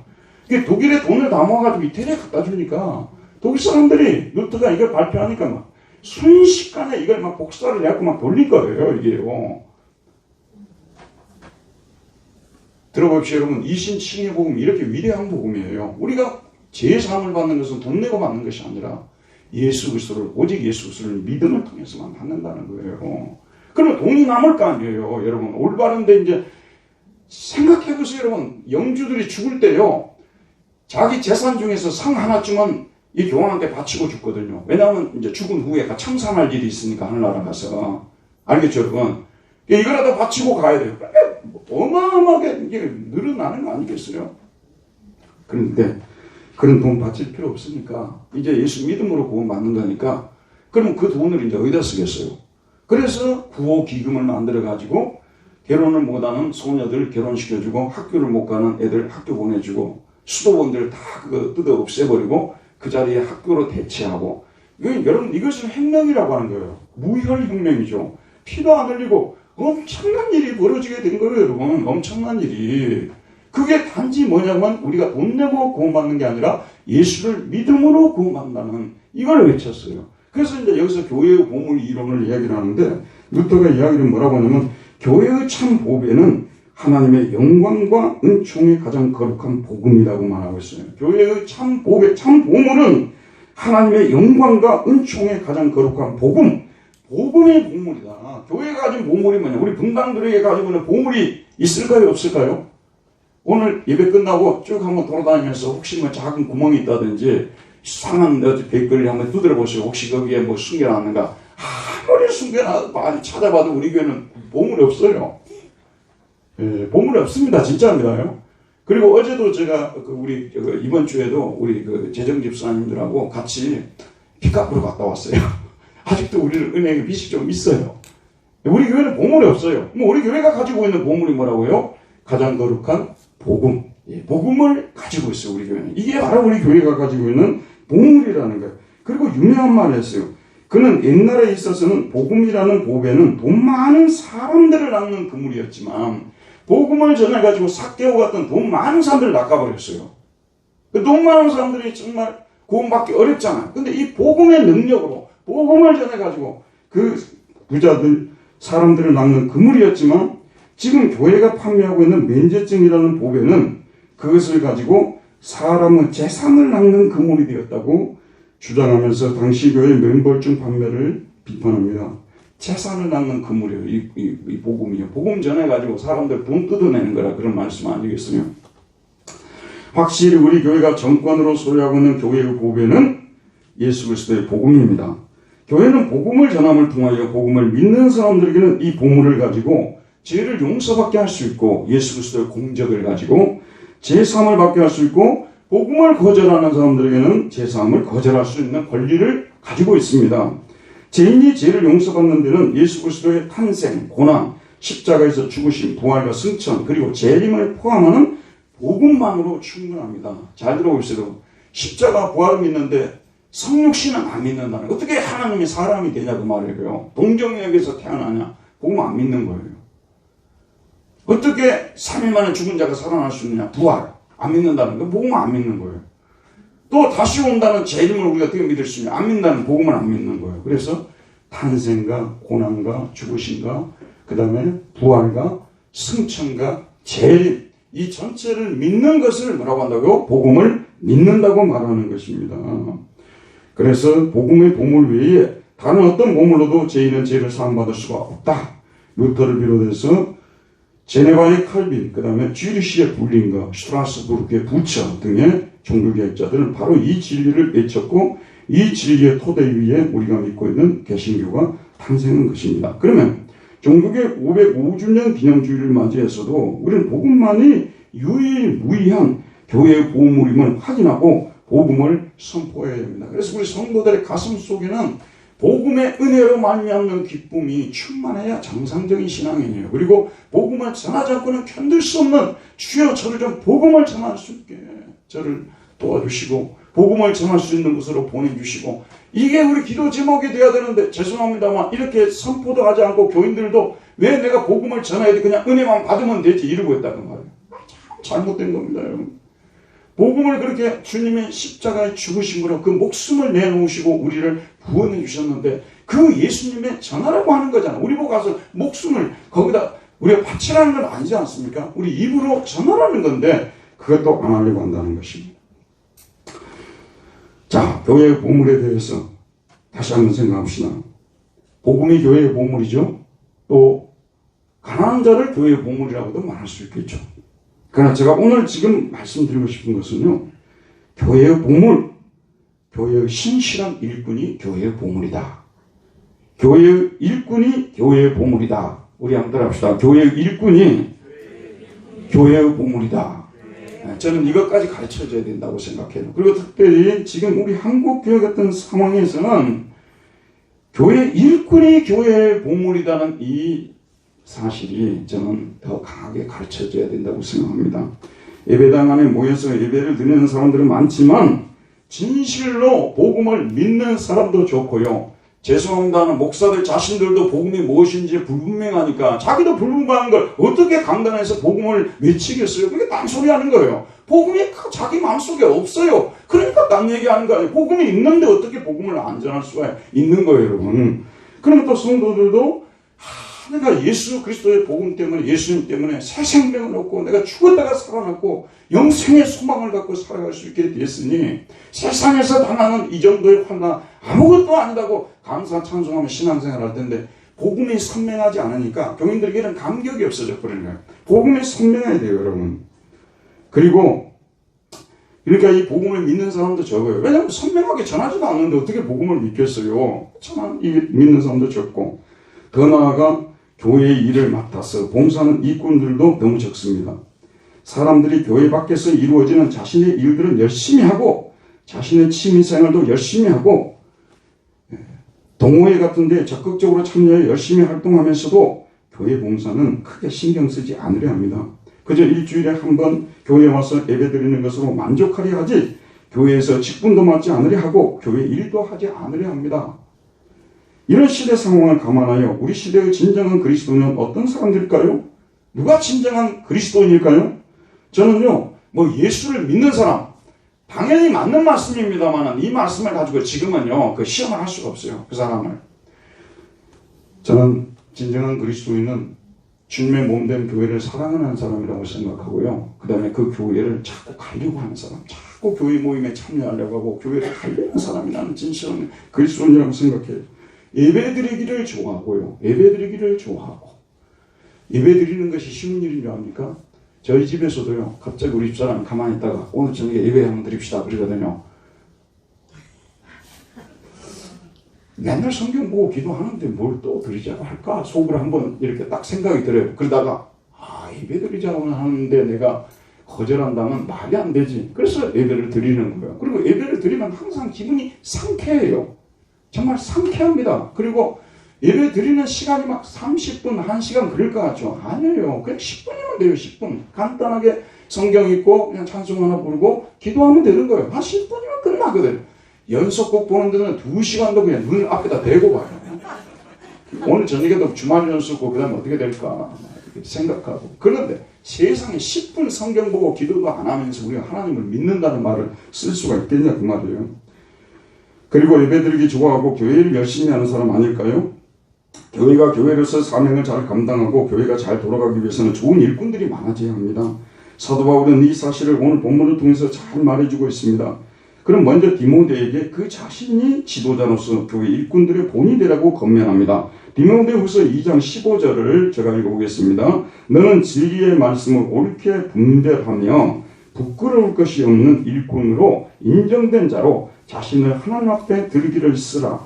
이게 독일에 돈을 다 모아가지고 이태리에 갖다 주니까 독일 사람들이 루터가 이걸 발표하니까 막 순식간에 이걸 막 복사를 해갖고 막 돌릴 거예요, 이게요. 들어봅시다, 여러분. 이신칭의 복음, 이렇게 위대한 복음이에요. 우리가 죄사함을 받는 것은 돈 내고 받는 것이 아니라 예수 그리스도를, 오직 예수 그리스도를 믿음을 통해서만 받는다는 거예요. 그러면 돈이 남을 거 아니에요. 여러분 올바른데 이제 생각해보세요. 여러분 영주들이 죽을 때요, 자기 재산 중에서 상 하나쯤은 이 교황한테 바치고 죽거든요. 왜냐하면 이제 죽은 후에 참산할 일이 있으니까 하늘나라 가서. 알겠죠 여러분? 이거라도 바치고 가야 돼요. 어마어마하게 이게 늘어나는 거 아니겠어요? 그런데 그런 돈 바칠 필요 없으니까 이제 예수 믿음으로 구원 받는다니까, 그러면 그 돈을 이제 어디다 쓰겠어요? 그래서 구호 기금을 만들어 가지고 결혼을 못하는 소녀들 결혼시켜주고, 학교를 못 가는 애들 학교 보내주고, 수도원들 다 그거 뜯어 없애버리고 그 자리에 학교로 대체하고. 여러분 이것은 혁명이라고 하는 거예요. 무혈혁명이죠. 피도 안 흘리고 엄청난 일이 벌어지게 된 거예요. 여러분 엄청난 일이. 그게 단지 뭐냐면 우리가 돈 내고 구원받는 게 아니라 예수를 믿음으로 구원받는다는 이걸 외쳤어요. 그래서 이제 여기서 교회의 보물 이론을 이야기를 하는데, 루터가 이야기를 뭐라고 하냐면, 교회의 참 보배는 하나님의 영광과 은총의 가장 거룩한 복음이라고 말하고 있어요. 교회의 참 보배, 참 보물은 하나님의 영광과 은총의 가장 거룩한 복음, 복음의 보물이다. 교회가 가진 보물이 뭐냐? 우리 분당들에게 가지고 있는 보물이 있을까요? 없을까요? 오늘 예배 끝나고 쭉 한번 돌아다니면서 혹시 뭐 작은 구멍이 있다든지 이상한 댓글을 한번 두드려 보세요. 혹시 거기에 뭐 숨겨놨는가? 아무리 숨겨놔도 많이 찾아봐도 우리 교회는 보물이 없어요. 예, 보물이 없습니다. 진짜입니다요. 그리고 어제도 제가 우리 이번 주에도 우리 재정 집사님들하고 같이 빚 갚으러 갔다 왔어요. 아직도 우리 은행에 빚이 좀 있어요. 우리 교회는 보물이 없어요. 뭐 우리 교회가 가지고 있는 보물이 뭐라고요? 가장 거룩한 복음. 예, 복음을 가지고 있어요. 우리 교회는. 이게 바로 우리 교회가 가지고 있는 보물이라는 거예요. 그리고 유명한 말을 했어요. 그는 옛날에 있어서는 복음이라는 보배는 돈 많은 사람들을 낚는 그물이었지만, 복음을 전해가지고 삭개오 같은 돈 많은 사람들을 낚아버렸어요. 돈 많은 사람들이 정말 구원받기 어렵잖아요. 근데 이 복음의 능력으로 복음을 전해가지고 그 부자들, 사람들을 낚는 그물이었지만, 지금 교회가 판매하고 있는 면제증이라는 보배는 그것을 가지고 사람의 재산을 낚는 그물이 되었다고 주장하면서 당시 교회 면벌중 판매를 비판합니다. 재산을 낚는 그물이에요. 이 복음이요. 복음 전해가지고 사람들 돈 뜯어내는 거라, 그런 말씀 아니겠어요? 확실히 우리 교회가 정권으로 소유하고 있는 교회의 보배는 예수 그리스도의 복음입니다. 교회는 복음을 전함을 통하여 복음을 믿는 사람들에게는 이 보물을 가지고 죄를 용서받게 할 수 있고, 예수 그리스도의 공적을 가지고 제사함을 받게 할 수 있고, 복음을 거절하는 사람들에게는 제사함을 거절할 수 있는 권리를 가지고 있습니다. 죄인이 죄를 용서받는 데는 예수 그리스도의 탄생, 고난, 십자가에서 죽으심, 부활과 승천, 그리고 재림을 포함하는 복음만으로 충분합니다. 잘 들어보세요. 십자가 부활을 믿는데 성육신은 안 믿는다는 거예요. 어떻게 하나님이 사람이 되냐고 말해요. 동정역에서 태어나냐? 복음 안 믿는 거예요. 어떻게 3일 만에 죽은 자가 살아날 수 있느냐? 부활 안 믿는다는 거, 복음을 안 믿는 거예요. 또 다시 온다는 재림을 우리가 어떻게 믿을 수 있냐? 안 믿는다는 복음을 안 믿는 거예요. 그래서 탄생과 고난과 죽으심과 그 다음에 부활과 승천과 재림, 이 전체를 믿는 것을 뭐라고 한다고요? 복음을 믿는다고 말하는 것입니다. 그래서 복음의 보물 외에 다른 어떤 보물로도 죄인은 죄를 사함받을 수가 없다. 루터를 비롯해서 제네바의 칼빈, 그 다음에 쥐리시의 불린과 슈트라스부르크의 부처 등의 종교개혁자들은 바로 이 진리를 외쳤고, 이 진리의 토대 위에 우리가 믿고 있는 개신교가 탄생한 것입니다. 그러면 종교개혁 505주년 기념주의를 맞이해서도 우리는 복음만이 유일무이한 교회의 보물임을 확인하고 복음을 선포해야 합니다. 그래서 우리 성도들의 가슴 속에는 복음의 은혜로 말미암는 기쁨이 충만해야 정상적인 신앙이에요. 그리고 복음을 전하지 않고는 견딜 수 없는, 주여 저를 좀 복음을 전할 수 있게 저를 도와주시고 복음을 전할 수 있는 곳으로 보내주시고, 이게 우리 기도 제목이 돼야 되는데, 죄송합니다만 이렇게 선포도 하지 않고 교인들도 왜 내가 복음을 전해야 돼, 그냥 은혜만 받으면 되지 이러고 있다는 말이에요. 참 잘못된 겁니다, 여러분. 복음을 그렇게 주님의 십자가에 죽으심으로 그 목숨을 내놓으시고 우리를 구원해 주셨는데, 그 예수님의 전하라고 하는 거잖아. 우리 보고 가서 목숨을 거기다 우리가 바치라는 건 아니지 않습니까? 우리 입으로 전하라는 건데 그것도 안 하려고 한다는 것입니다. 자, 교회의 보물에 대해서 다시 한번 생각합시다. 복음이 교회의 보물이죠. 또 가난한 자를 교회의 보물이라고도 말할 수 있겠죠. 그러나 제가 오늘 지금 말씀드리고 싶은 것은요, 교회의 보물, 교회의 신실한 일꾼이 교회의 보물이다. 교회의 일꾼이 교회의 보물이다. 우리 한번 따라합시다. 교회의 일꾼이 교회의 보물이다. 저는 이것까지 가르쳐줘야 된다고 생각해요. 그리고 특별히 지금 우리 한국 교회 같은 상황에서는 교회 일꾼이 교회의 보물이라는 이 사실이 저는 더 강하게 가르쳐줘야 된다고 생각합니다. 예배당 안에 모여서 예배를 드리는 사람들은 많지만 진실로 복음을 믿는 사람도 좋고요. 죄송합니다는 목사들 자신들도 복음이 무엇인지 불분명하니까 자기도 불분명한 걸 어떻게 강단에서 복음을 외치겠어요? 그게 딴소리 하는 거예요. 복음이 자기 마음속에 없어요. 그러니까 딴 얘기하는 거예요. 복음이 있는데 어떻게 복음을 안 전할 수가 있는 거예요, 여러분. 그러면 또 성도들도 내가 예수 그리스도의 복음 때문에, 예수님 때문에 새 생명을 얻고 내가 죽었다가 살아났고 영생의 소망을 갖고 살아갈 수 있게 됐으니 세상에서 당하는 이 정도의 환난 아무것도 아니다고 감사 찬송하며 신앙생활 할 텐데, 복음이 선명하지 않으니까 교인들에게는 감격이 없어져 버리는 거예요. 복음이 선명해야 돼요, 여러분. 그리고 그러니까 이 복음을 믿는 사람도 적어요. 왜냐하면 선명하게 전하지도 않는데 어떻게 복음을 믿겠어요? 참 이 믿는 사람도 적고, 더 나아가 교회의 일을 맡아서 봉사하는 일꾼들도 너무 적습니다. 사람들이 교회 밖에서 이루어지는 자신의 일들은 열심히 하고 자신의 취미생활도 열심히 하고 동호회 같은 데 적극적으로 참여해 열심히 활동하면서도 교회 봉사는 크게 신경 쓰지 않으려 합니다. 그저 일주일에 한 번 교회에 와서 예배드리는 것으로 만족하려 하지 교회에서 직분도 맡지 않으려 하고 교회 일도 하지 않으려 합니다. 이런 시대 상황을 감안하여 우리 시대의 진정한 그리스도인은 어떤 사람들일까요? 누가 진정한 그리스도인일까요? 저는요, 예수를 믿는 사람, 당연히 맞는 말씀입니다만 이 말씀을 가지고 지금은요, 시험을 할 수가 없어요. 그 사람을. 저는 진정한 그리스도인은 주님의 몸된 교회를 사랑하는 사람이라고 생각하고요. 그 다음에 그 교회를 자꾸 가려고 하는 사람, 자꾸 교회 모임에 참여하려고 하고 교회를 가려는 사람이 나는 진실한 그리스도인이라고 생각해요. 예배드리기를 좋아하고요. 예배드리기를 좋아하고. 예배드리는 것이 쉬운 일인 줄 압니까? 저희 집에서도요. 갑자기 우리 집사람 가만히 있다가 오늘 저녁에 예배 한번 드립시다 그러거든요. 맨날 성경 보고 기도하는데 뭘 또 드리자고 할까? 속으로 한번 이렇게 딱 생각이 들어요. 그러다가 예배드리자고 하는데 내가 거절한다면 말이 안 되지. 그래서 예배를 드리는 거예요. 그리고 예배를 드리면 항상 기분이 상쾌해요. 정말 상쾌합니다. 그리고 예배 드리는 시간이 막 30분, 1시간 그럴 것 같죠? 아니에요. 그냥 10분이면 돼요, 10분. 간단하게 성경 읽고 그냥 찬송 하나 부르고 기도하면 되는 거예요. 한 10분이면 끝나거든요. 연속곡 보는 데는 2시간도 그냥 눈 앞에다 대고 봐요. 오늘 저녁에도 주말 연속곡 그 다음에 어떻게 될까 이렇게 생각하고. 그런데 세상에 10분 성경 보고 기도도 안 하면서 우리가 하나님을 믿는다는 말을 쓸 수가 있겠냐 그 말이에요. 그리고 예배드리기 좋아하고 교회를 열심히 하는 사람 아닐까요? 교회가 교회로서 사명을 잘 감당하고 교회가 잘 돌아가기 위해서는 좋은 일꾼들이 많아져야 합니다. 사도 바울은 이 사실을 오늘 본문을 통해서 잘 말해주고 있습니다. 그럼 먼저 디모데에게 그 자신이 지도자로서 교회 일꾼들의 본이 되라고 권면합니다. 디모데후서 2장 15절을 제가 읽어보겠습니다. 너는 진리의 말씀을 옳게 분별하며 부끄러울 것이 없는 일꾼으로 인정된 자로 자신을 하나님 앞에 들기를 쓰라.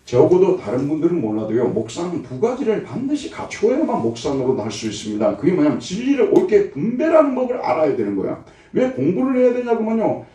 적어도 다른 분들은 몰라도요, 목사는 두 가지를 반드시 갖추어야만 목사 노릇 할 수 있습니다. 그게 뭐냐면 진리를 옳게 분별하는 법을 알아야 되는 거야. 왜 공부를 해야 되냐고만요.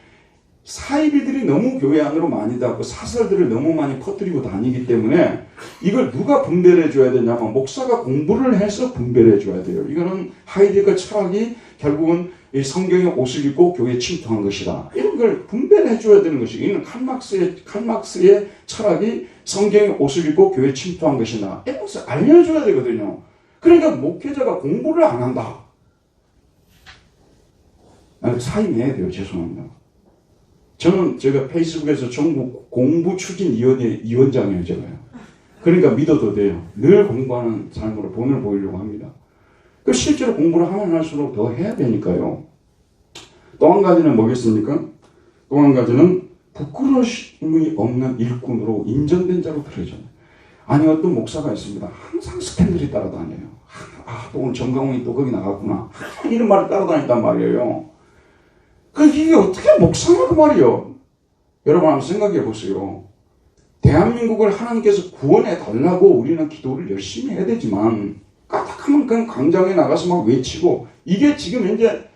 사이비들이 너무 교회 안으로 많이 닿고 사설들을 너무 많이 퍼뜨리고 다니기 때문에 이걸 누가 분별해 줘야 되냐면 목사가 공부를 해서 분별해 줘야 돼요. 이거는 하이데거 철학이 결국은 이 성경의 옷을 입고 교회에 침투한 것이다. 이런 걸 분별해 줘야 되는 것이. 이는 칼막스의 철학이 성경의 옷을 입고 교회에 침투한 것이다. 이런 것을 알려줘야 되거든요. 그러니까 목회자가 공부를 안 한다. 사임해야 돼요. 죄송합니다. 저는 제가 페이스북에서 전국 공부추진위원회 위원장이에요. 제가요. 그러니까 믿어도 돼요. 늘 공부하는 삶으로 본을 보이려고 합니다. 그 실제로 공부를 하면 할수록 더 해야 되니까요. 또 한 가지는 뭐겠습니까? 또 한 가지는 부끄러움이 없는 일꾼으로 인정된 자로 들어져요. 아니 어떤 목사가 있습니다. 항상 스캔들이 따라다녀요. 또 오늘 정강훈이 또 거기 나갔구나. 이런 말을 따라다닌단 말이에요. 이게 어떻게 목사냐 그 말이요. 여러분 한번 생각해 보세요. 대한민국을 하나님께서 구원해 달라고 우리는 기도를 열심히 해야 되지만 까딱하면 그냥 광장에 나가서 막 외치고 이게 지금 현재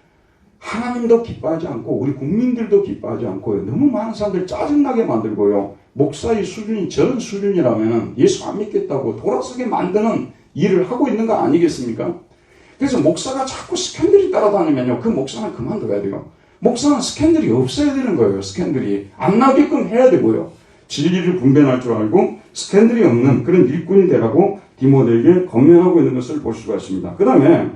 하나님도 기뻐하지 않고 우리 국민들도 기뻐하지 않고 너무 많은 사람들 짜증나게 만들고요. 목사의 수준이 저런 수준이라면 예수 안 믿겠다고 돌아서게 만드는 일을 하고 있는 거 아니겠습니까? 그래서 목사가 자꾸 스캔들이 따라다니면요. 그 목사는 그만둬야 돼요. 목사는 스캔들이 없어야 되는 거예요. 스캔들이 안 나게끔 해야 되고요. 진리를 분별할 줄 알고 스캔들이 없는 그런 일꾼이 되라고 디모데에게 권면하고 있는 것을 볼 수가 있습니다. 그 다음에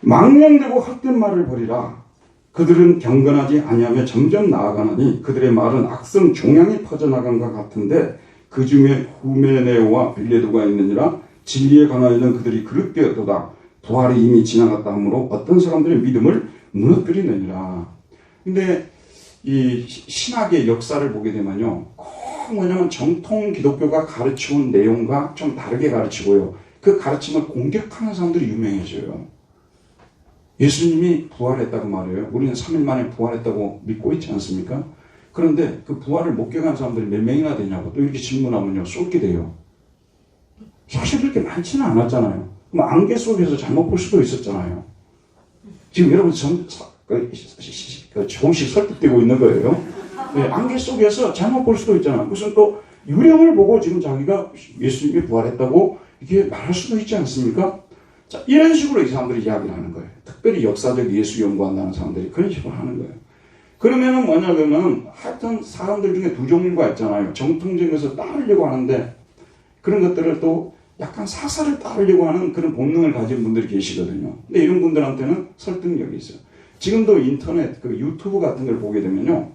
망령되고 헛된 말을 버리라. 그들은 경건하지 아니하며 점점 나아가나니 그들의 말은 악성 종양이 퍼져나간 것 같은데 그 중에 후메네오와 빌레도가 있느니라. 진리에 관하여는 그들이 그릇되었도다. 부활이 이미 지나갔다 하므로 어떤 사람들의 믿음을 무너뜨리느니라. 근데 이 신학의 역사를 보게 되면요, 꼭 뭐냐면 정통 기독교가 가르쳐온 내용과 좀 다르게 가르치고요, 그 가르침을 공격하는 사람들이 유명해져요. 예수님이 부활했다고 말해요. 우리는 3일 만에 부활했다고 믿고 있지 않습니까? 그런데 그 부활을 목격한 사람들이 몇 명이나 되냐고 또 이렇게 질문하면요, 쏠게 돼요. 사실 그렇게 많지는 않았잖아요. 그럼 안개 속에서 잘못 볼 수도 있었잖아요. 지금 여러분 조금씩 설득되고 있는 거예요. 네, 안개 속에서 잘못 볼 수도 있잖아요. 무슨 또 유령을 보고 지금 자기가 예수님이 부활했다고 이렇게 말할 수도 있지 않습니까? 자, 이런 식으로 이 사람들이 이야기를 하는 거예요. 특별히 역사적 예수 연구한다는 사람들이 그런 식으로 하는 거예요. 그러면은 뭐냐면 하여튼 사람들 중에 두 종류가 있잖아요. 정통적에서 따르려고 하는데 그런 것들을 또 약간 사사를 따르려고 하는 그런 본능을 가진 분들이 계시거든요. 근데 이런 분들한테는 설득력이 있어요. 지금도 인터넷, 유튜브 같은 걸 보게 되면요,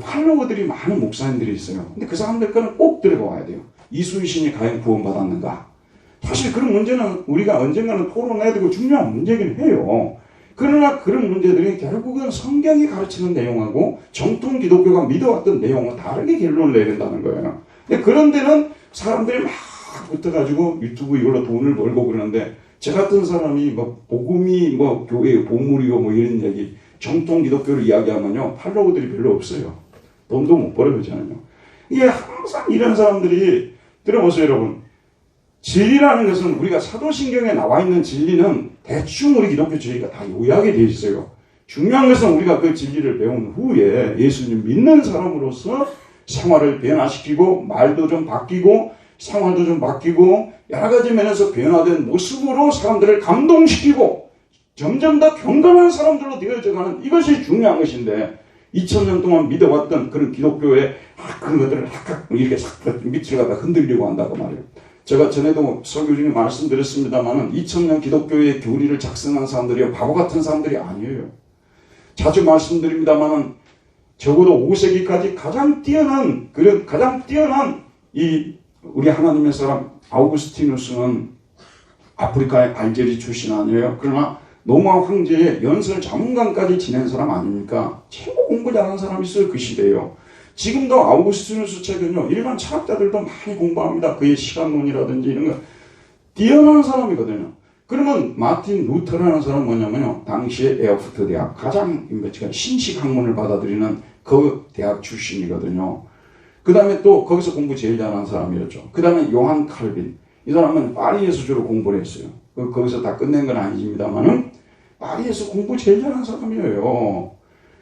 팔로워들이 많은 목사님들이 있어요. 근데 그 사람들 거는 꼭 들어가야 돼요. 이수희 신이 과연 구원받았는가? 사실 그런 문제는 우리가 언젠가는 토론해야 되고 중요한 문제긴 해요. 그러나 그런 문제들이 결국은 성경이 가르치는 내용하고 정통 기독교가 믿어왔던 내용은 다르게 결론을 내야 된다는 거예요. 근데 그런 데는 사람들이 막 붙어가지고 유튜브 이걸로 돈을 벌고 그러는데, 저 같은 사람이 복음이 교회의 보물이고 이런 얘기, 정통 기독교를 이야기하면요, 팔로워들이 별로 없어요. 돈도 못 벌어보잖아요. 이게 항상 이런 사람들이, 들어보세요, 여러분. 진리라는 것은 우리가 사도신경에 나와 있는 진리는 대충 우리 기독교주의가 다 요약이 되어 있어요. 중요한 것은 우리가 그 진리를 배운 후에 예수님 믿는 사람으로서 생활을 변화시키고 말도 좀 바뀌고 생활도 좀 바뀌고 여러 가지 면에서 변화된 모습으로 사람들을 감동시키고 점점 더 경건한 사람들로 되어져가는, 이것이 중요한 것인데 2000년 동안 믿어왔던 그런 기독교의 그런 것들을 이렇게 밑으로 갖다 흔들려고 한다고 말이에요. 제가 전에도 설교 중에 말씀드렸습니다만 2000년 기독교의 교리를 작성한 사람들이 바보 같은 사람들이 아니에요. 자주 말씀드립니다만 적어도 5세기까지 가장 뛰어난 우리 하나님의 사람 아우구스티누스는 아프리카의 알제리 출신 아니에요. 그러나 로마 황제의 연설 자문관까지 지낸 사람 아닙니까? 최고 공부 잘하는 사람이 있어요, 그 시대에요. 지금도 아우구스티누스 책은요, 일반 철학자들도 많이 공부합니다. 그의 시간론이라든지 이런 거 뛰어난 사람이거든요. 그러면 마틴 루터라는 사람은 뭐냐면요, 당시에 에어프트 대학 가장 신식 학문을 받아들이는 그 대학 출신이거든요. 그 다음에 또 거기서 공부 제일 잘하는 사람이었죠. 그 다음에 요한 칼빈, 이 사람은 파리에서 주로 공부를 했어요. 거기서 다 끝낸 건 아니십니다만은 파리에서 공부 제일 잘하는 사람이에요.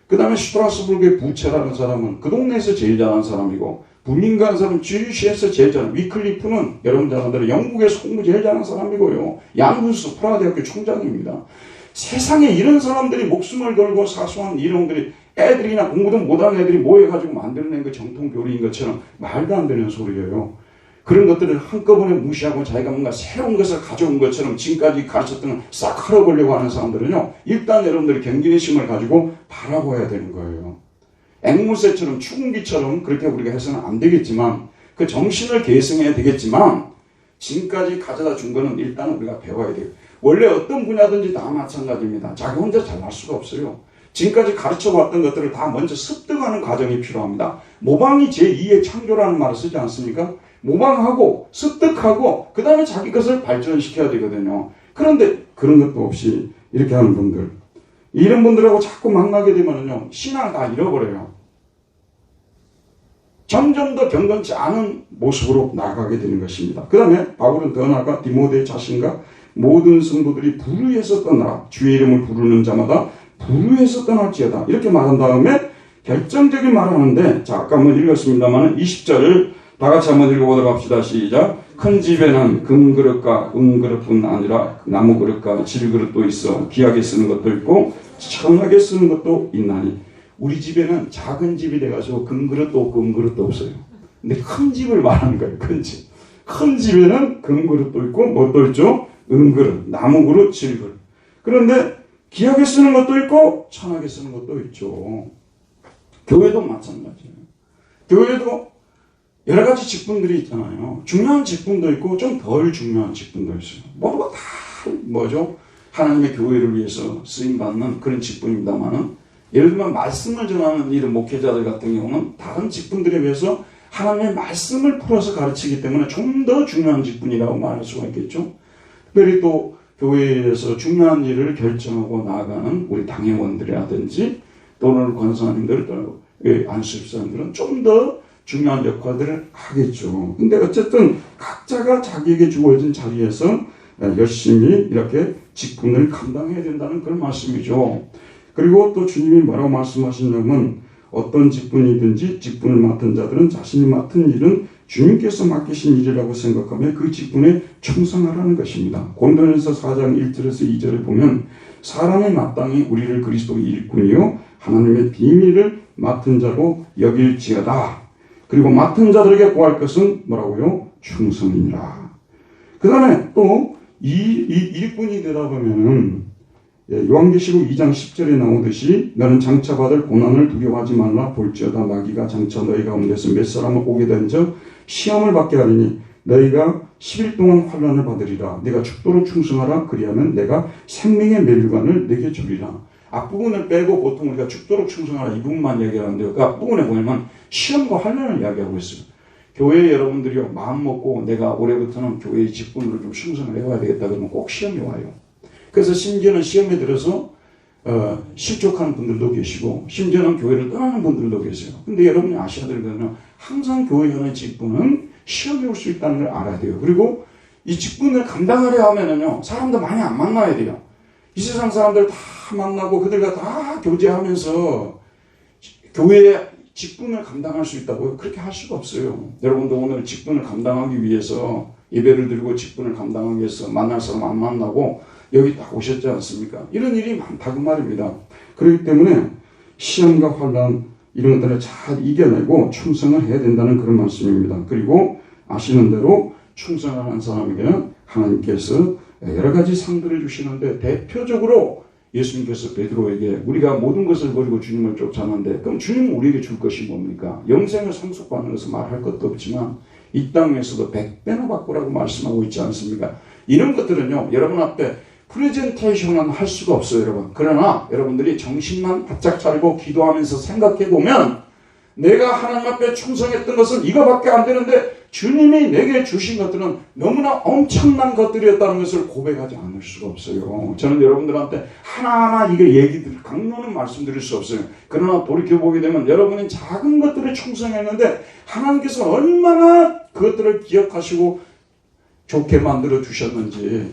그 다음에 슈트라스부르크의 부체라는 사람은 그 동네에서 제일 잘하는 사람이고, 불린가는 사람은 쥐리시에서 제일 잘하는, 위클리프는 여러분 잘 아는 영국에서 공부 제일 잘하는 사람이고요. 양훈스 프라하대학교 총장입니다. 세상에 이런 사람들이 목숨을 걸고 사소한 이론들이, 애들이나 공부도 못하는 애들이 모여가지고 만들어낸 그 정통교리인 것처럼 말도 안 되는 소리예요. 그런 것들을 한꺼번에 무시하고 자기가 뭔가 새로운 것을 가져온 것처럼 지금까지 가르쳤던 걸 싹 헐어보려고 하는 사람들은요, 일단 여러분들이 경계심을 가지고 바라봐야 되는 거예요. 앵무새처럼 추궁기처럼 그렇게 우리가 해서는 안 되겠지만, 그 정신을 계승해야 되겠지만, 지금까지 가져다 준 거는 일단 우리가 배워야 돼요. 원래 어떤 분야든지 다 마찬가지입니다. 자기 혼자 잘할 수가 없어요. 지금까지 가르쳐왔던 것들을 다 먼저 습득하는 과정이 필요합니다. 모방이 제2의 창조라는 말을 쓰지 않습니까? 모방하고 습득하고 그 다음에 자기 것을 발전시켜야 되거든요. 그런데 그런 것도 없이 이렇게 하는 분들, 이런 분들하고 자꾸 만나게 되면요, 신앙을 다 잃어버려요. 점점 더 경건치 않은 모습으로 나아가게 되는 것입니다. 그 다음에 바울은 더 나아가 디모데 자신과 모든 성도들이 불의해서 떠나라. 주의 이름을 부르는 자마다 불의해서 떠날지어다. 이렇게 말한 다음에 결정적인 말을 하는데, 자, 아까 한번 읽었습니다만 20절을 다 같이 한번 읽어보도록 합시다. 시작. 큰 집에는 금그릇과 은그릇뿐 아니라 나무그릇과 질그릇도 있어 귀하게 쓰는 것도 있고 천하게 쓰는 것도 있나니. 우리 집에는 작은 집이 돼가지고 금그릇도 없고 은그릇도 없어요. 근데 큰 집을 말하는 거예요. 큰 집. 큰 집에는 금그릇도 있고 뭣도 있죠? 은그릇, 나무그릇, 질그릇. 그런데 귀하게 쓰는 것도 있고 천하게 쓰는 것도 있죠. 교회도 마찬가지예요. 교회도 여러 가지 직분들이 있잖아요. 중요한 직분도 있고 좀 덜 중요한 직분도 있어요. 모두가 다 뭐죠? 하나님의 교회를 위해서 쓰임받는 그런 직분입니다만은, 예를 들면 말씀을 전하는 이런 목회자들 같은 경우는 다른 직분들에 비해서 하나님의 말씀을 풀어서 가르치기 때문에 좀 더 중요한 직분이라고 말할 수가 있겠죠. 특별히 또 교회에서 중요한 일을 결정하고 나아가는 우리 당회원들이라든지 또는 권사님들, 안수집사님들은 좀 더 중요한 역할들을 하겠죠. 근데 어쨌든 각자가 자기에게 주어진 자리에서 열심히 이렇게 직분을 감당해야 된다는 그런 말씀이죠. 그리고 또 주님이 뭐라고 말씀하시냐면, 어떤 직분이든지 직분을 맡은 자들은 자신이 맡은 일은 주님께서 맡기신 일이라고 생각하며 그 직분에 충성하라는 것입니다. 고린도전서 4장 1절에서 2절에 보면, 사람이 마땅히 우리를 그리스도의 일꾼이요 하나님의 비밀을 맡은 자로 여길지어다. 그리고 맡은 자들에게 구할 것은 뭐라고요? 충성이니라. 그 다음에 또 이 일꾼이 되다 보면은 요한계시록 2장 10절에 나오듯이 너는 장차 받을 고난을 두려워하지 말라. 볼지어다 마귀가 장차 너희 가운데서 몇 사람을 오게 된 적 시험을 받게 하리니 너희가 10일 동안 환난을 받으리라. 네가 죽도록 충성하라. 그리하면 내가 생명의 멸류관을 네게 주리라. 앞부분을 빼고 보통 우리가 죽도록 충성하라 이 부분만 얘기하는데요. 그 앞부분에 보면 시험과 환난을 이야기하고 있어요. 교회 여러분들이요, 마음 먹고 내가 올해부터는 교회의 직분으로 좀 충성을 해와야 되겠다 그러면 꼭 시험이 와요. 그래서 심지어는 시험에 들어서 실족하는 분들도 계시고 심지어는 교회를 떠나는 분들도 계세요. 근데 여러분이 아셔야 될 거는 항상 교회 하는 직분은 시험이 올 수 있다는 걸 알아야 돼요. 그리고 이 직분을 감당하려 하면은요, 사람도 많이 안 만나야 돼요. 이 세상 사람들 다 만나고 그들과 다 교제하면서 교회의 직분을 감당할 수 있다고요? 그렇게 할 수가 없어요. 여러분도 오늘 직분을 감당하기 위해서 예배를 드리고 직분을 감당하기 위해서 만날 사람 안 만나고 여기 딱 오셨지 않습니까? 이런 일이 많다고 말입니다. 그렇기 때문에 시험과 환난 이런 것들을 잘 이겨내고 충성을 해야 된다는 그런 말씀입니다. 그리고 아시는 대로 충성하는 사람에게는 하나님께서 여러 가지 상들을 주시는데, 대표적으로 예수님께서 베드로에게 우리가 모든 것을 버리고 주님을 쫓았는데 그럼 주님은 우리에게 줄 것이 뭡니까? 영생을 상속받는 것은 말할 것도 없지만 이 땅에서도 100배나 바꾸라고 말씀하고 있지 않습니까? 이런 것들은요, 여러분 앞에 프레젠테이션은 할 수가 없어요, 여러분. 그러나 여러분들이 정신만 바짝 차리고 기도하면서 생각해 보면 내가 하나님 앞에 충성했던 것은 이거밖에 안 되는데 주님이 내게 주신 것들은 너무나 엄청난 것들이었다는 것을 고백하지 않을 수가 없어요. 저는 여러분들한테 하나하나 이게 얘기들 강론은 말씀드릴 수 없어요. 그러나 돌이켜보게 되면 여러분은 작은 것들에 충성했는데 하나님께서 얼마나 그것들을 기억하시고 좋게 만들어 주셨는지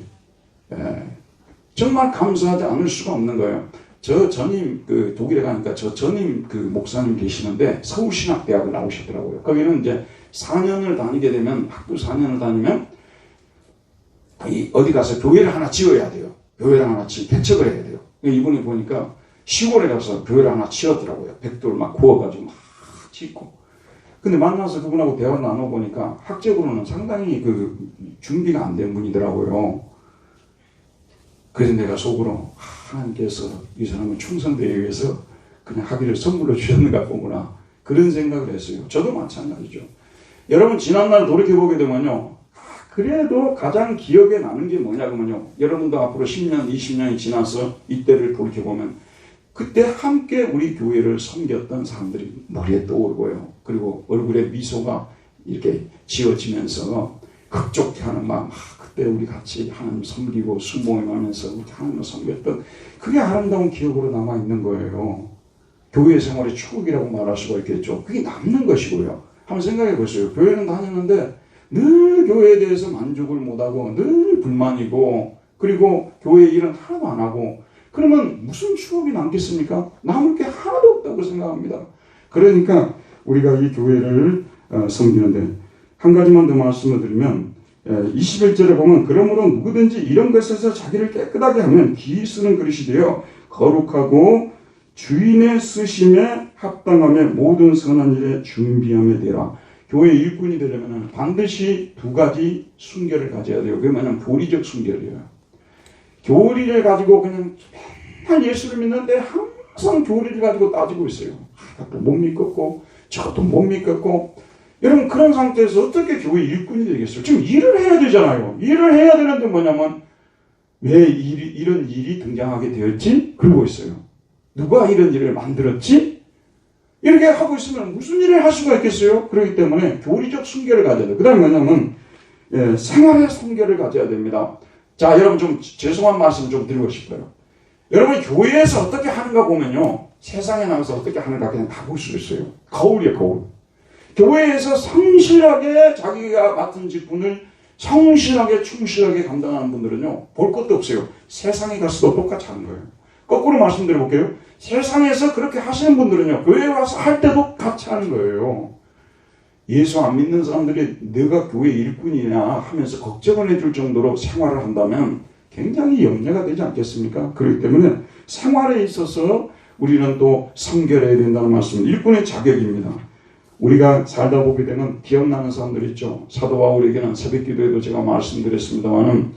정말 감사하지 않을 수가 없는 거예요. 저 전임 독일에 가니까 저 전임 목사님 계시는데 서울신학대학을 나오셨더라고요. 거기는 이제 4년을 다니게 되면, 학부 4년을 다니면 어디 가서 교회를 하나 지어야 돼요. 교회를 하나 개척을 해야 돼요. 이분이 보니까 시골에 가서 교회를 하나 지었더라고요. 벽돌 막 구워가지고 막 짓고. 근데 만나서 그분하고 대화를 나눠보니까 학적으로는 상당히 준비가 안 된 분이더라고요. 그래서 내가 속으로 하나님께서 이 사람을 충성되기 위해서 그냥 학위를 선물로 주셨는가 보구나, 그런 생각을 했어요. 저도 마찬가지죠. 여러분 지난날 돌이켜보게 되면요, 그래도 가장 기억에 나는 게 뭐냐 그러면요, 여러분도 앞으로 10년, 20년이 지나서 이때를 돌이켜보면 그때 함께 우리 교회를 섬겼던 사람들이 머리에 떠오르고요. 그리고 얼굴에 미소가 이렇게 지어지면서 흡족해 하는 마음, 그때 우리 같이 하나님 섬기고 순봉하면서 우리 하나님을 섬겼던 그게 아름다운 기억으로 남아있는 거예요. 교회 생활의 추억이라고 말할 수가 있겠죠. 그게 남는 것이고요. 한번 생각해 보세요. 교회는 다녔는데 늘 교회에 대해서 만족을 못하고 늘 불만이고 그리고 교회 일은 하나도 안 하고 그러면 무슨 추억이 남겠습니까? 남을 게 하나도 없다고 생각합니다. 그러니까 우리가 이 교회를 섬기는데 한 가지만 더 말씀을 드리면 21절에 보면 그러므로 누구든지 이런 것에서 자기를 깨끗하게 하면 기 쓰는 그릇이 되어 거룩하고 주인의 쓰심에 합당하며 모든 선한 일에 준비함에 되라. 교회 일꾼이 되려면 반드시 두 가지 순결을 가져야 돼요. 그러면 교리적 순결이에요. 교리를 가지고 그냥 맨날 예수를 믿는데 항상 교리를 가지고 따지고 있어요. 이것도 못 믿겠고 저것도 못 믿겠고. 여러분 그런 상태에서 어떻게 교회 일꾼이 되겠어요? 지금 일을 해야 되잖아요. 일을 해야 되는데 뭐냐면 왜 이런 일이 등장하게 되었지? 그러고 있어요. 누가 이런 일을 만들었지? 이렇게 하고 있으면 무슨 일을 할 수가 있겠어요? 그렇기 때문에 교리적 순결을 가져야 돼요. 그 다음에 뭐냐면 생활의 순결을 가져야 됩니다. 자, 여러분 좀 죄송한 말씀 좀 드리고 싶어요. 여러분이 교회에서 어떻게 하는가 보면요. 세상에 나가서 어떻게 하는가 그냥 다 볼 수 있어요. 거울이에요, 거울. 교회에서 성실하게 자기가 맡은 직분을 성실하게 충실하게 감당하는 분들은요. 볼 것도 없어요. 세상에 가서도 똑같이 하는 거예요. 거꾸로 말씀드려볼게요. 세상에서 그렇게 하시는 분들은요. 교회에 와서 할 때도 같이 하는 거예요. 예수 안 믿는 사람들이 내가 교회 일꾼이냐 하면서 걱정을 해줄 정도로 생활을 한다면 굉장히 염려가 되지 않겠습니까? 그렇기 때문에 생활에 있어서 우리는 또 성결해야 된다는 말씀은 일꾼의 자격입니다. 우리가 살다 보게 되면 기억나는 사람들 있죠. 사도 바울에게는 새벽 기도에도 제가 말씀드렸습니다만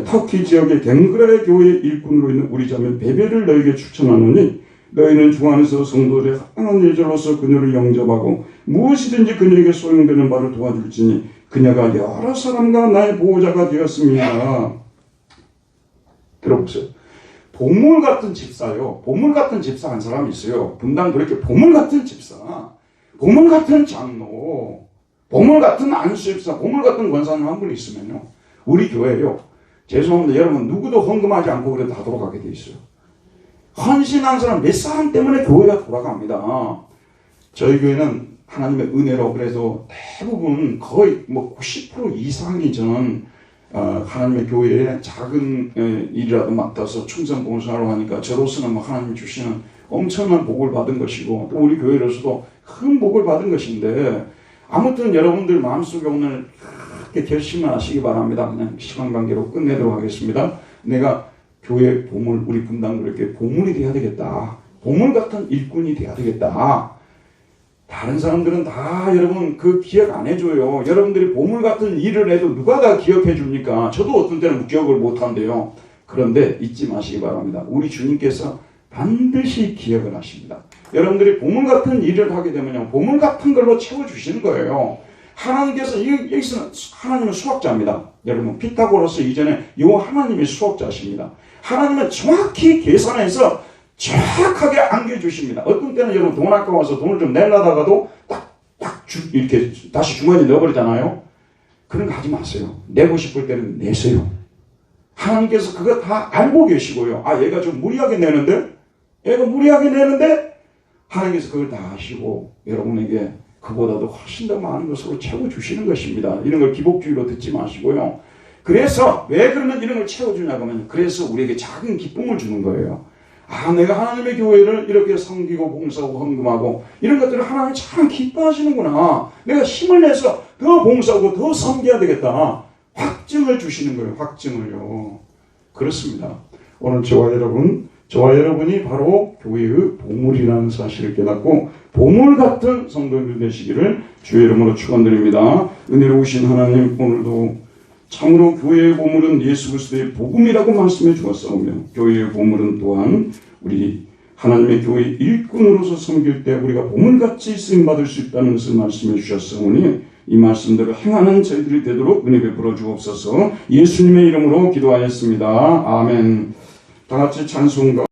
터키 지역의 갱그라의 교회 일꾼으로 있는 우리 자매 베베를 너에게 추천하노니 너희는 주 안에서 성도들의 합당한 예절로서 그녀를 영접하고 무엇이든지 그녀에게 소용되는 바를 도와줄지니 그녀가 여러 사람과 나의 보호자가 되었습니다. 들어보세요. 보물 같은 집사요. 보물 같은 집사 한 사람이 있어요. 분당 그렇게 보물 같은 집사, 보물 같은 장로, 보물 같은 안수집사, 보물 같은 권사님 한 분 있으면요. 우리 교회요. 죄송합니다. 여러분 누구도 헌금하지 않고 그래도 다 돌아가게 돼 있어요. 헌신한 사람 몇 사람 때문에 교회가 돌아갑니다. 저희 교회는 하나님의 은혜로 그래도 대부분 거의 90% 이상이 저는 하나님의 교회에 작은 일이라도 맡아서 충성 봉사로 하니까 저로서는 하나님 주시는 엄청난 복을 받은 것이고 또 우리 교회로서도 큰 복을 받은 것인데 아무튼 여러분들 마음속에 오늘 그렇게 결심을 하시기 바랍니다. 그냥 시간 관계로 끝내도록 하겠습니다. 내가 교회 보물, 우리 분당 그렇게 보물이 돼야 되겠다. 보물 같은 일꾼이 돼야 되겠다. 다른 사람들은 다 여러분 그 기억 안 해줘요. 여러분들이 보물 같은 일을 해도 누가 다 기억해 줍니까? 저도 어떤 때는 기억을 못 한대요. 그런데 잊지 마시기 바랍니다. 우리 주님께서 반드시 기억을 하십니다. 여러분들이 보물 같은 일을 하게 되면요. 보물 같은 걸로 채워주시는 거예요. 하나님께서 여기서는 하나님은 수학자입니다. 여러분 피타고라스 이전에 이 하나님이 수학자십니다. 하나님은 정확히 계산해서 정확하게 안겨주십니다. 어떤 때는 여러분 돈 아까워서 돈을 좀 내려다가도 이렇게 다시 주머니에 넣어버리잖아요. 그런 거 하지 마세요. 내고 싶을 때는 내세요. 하나님께서 그거 다 알고 계시고요. 아, 얘가 좀 무리하게 내는데? 얘가 무리하게 내는데? 하나님께서 그걸 다 아시고 여러분에게 그보다도 훨씬 더 많은 것으로 채워주시는 것입니다. 이런 걸 기복주의로 듣지 마시고요. 그래서 왜 그러면 이런 걸 채워주냐고 하면 그래서 우리에게 작은 기쁨을 주는 거예요. 아, 내가 하나님의 교회를 이렇게 섬기고 봉사하고 헌금하고 이런 것들을 하나님이 참 기뻐하시는구나. 내가 힘을 내서 더 봉사하고 더 섬겨야 되겠다. 확증을 주시는 거예요. 확증을요. 그렇습니다. 오늘 저와 여러분이 바로 교회의 보물이라는 사실을 깨닫고 보물 같은 성도들 되시기를 주의 이름으로 축원드립니다. 은혜로우신 하나님, 오늘도 참으로 교회의 보물은 예수 그리스도의 복음이라고 말씀해 주었사오며 교회의 보물은 또한 우리 하나님의 교회 일꾼으로서 섬길 때 우리가 보물같이 쓰임받을 수 있다는 것을 말씀해 주셨사오니 이 말씀대로 행하는 저희들이 되도록 은혜 베풀어 주옵소서. 예수님의 이름으로 기도하였습니다. 아멘. 다 같이 찬송가